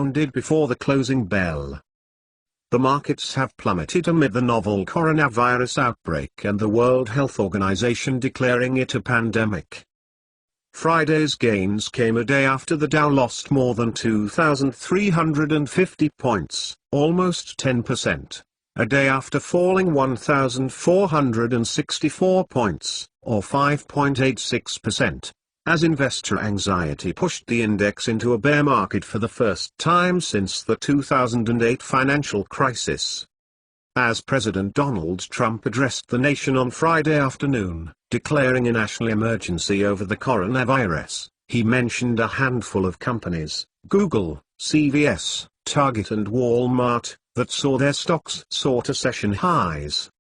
sounded before the closing bell. The markets have plummeted amid the novel coronavirus outbreak and the World Health Organization declaring it a pandemic. Friday's gains came a day after the Dow lost more than 2,350 points, almost 10%, a day after falling 1,464 points, or 5.86%, as investor anxiety pushed the index into a bear market for the first time since the 2008 financial crisis. As President Donald Trump addressed the nation on Friday afternoon, declaring a national emergency over the coronavirus, he mentioned a handful of companies, Google, CVS, Target and Walmart, that saw their stocks soar to session highs.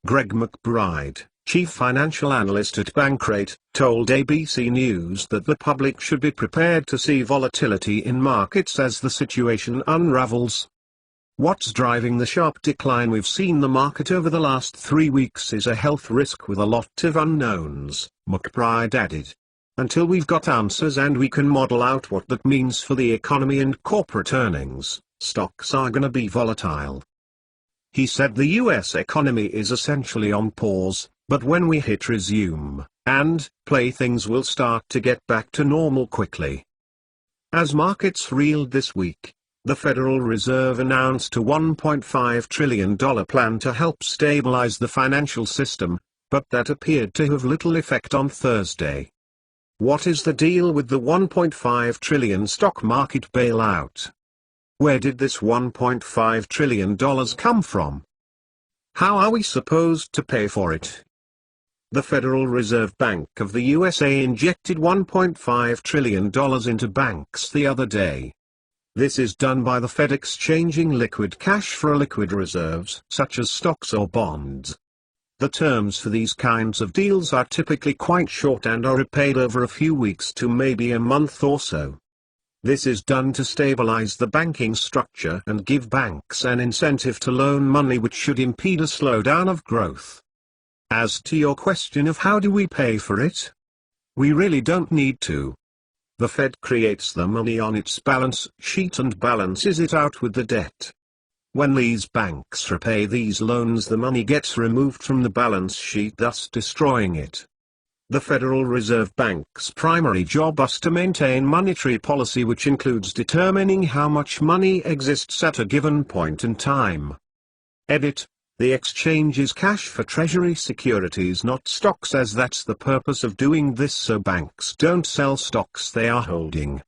Greg McBride, chief financial analyst at Bankrate, told ABC News that the public should be prepared to see volatility in markets as the situation unravels. What's driving the sharp decline we've seen the market over the last 3 weeks is a health risk with a lot of unknowns, McBride added. Until we've got answers and we can model out what that means for the economy and corporate earnings, stocks are gonna be volatile. He said the US economy is essentially on pause, but when we hit resume and play, things will start to get back to normal quickly. As markets reeled this week, the Federal Reserve announced a $1.5 trillion plan to help stabilize the financial system, but that appeared to have little effect on Thursday. What is the deal with the $1.5 trillion stock market bailout? Where did this $1.5 trillion come from? How are we supposed to pay for it? The Federal Reserve Bank of the USA injected $1.5 trillion into banks the other day. This is done by the Fed exchanging liquid cash for illiquid reserves such as stocks or bonds. The terms for these kinds of deals are typically quite short and are repaid over a few weeks to maybe a month or so. This is done to stabilize the banking structure and give banks an incentive to loan money, which should impede a slowdown of growth. As to your question of how do we pay for it? We really don't need to. The Fed creates the money on its balance sheet and balances it out with the debt. When these banks repay these loans, the money gets removed from the balance sheet, thus destroying it. The Federal Reserve Bank's primary job is to maintain monetary policy, which includes determining how much money exists at a given point in time. Edit. The exchange is cash for treasury securities, not stocks, as that's the purpose of doing this, so banks don't sell stocks they are holding.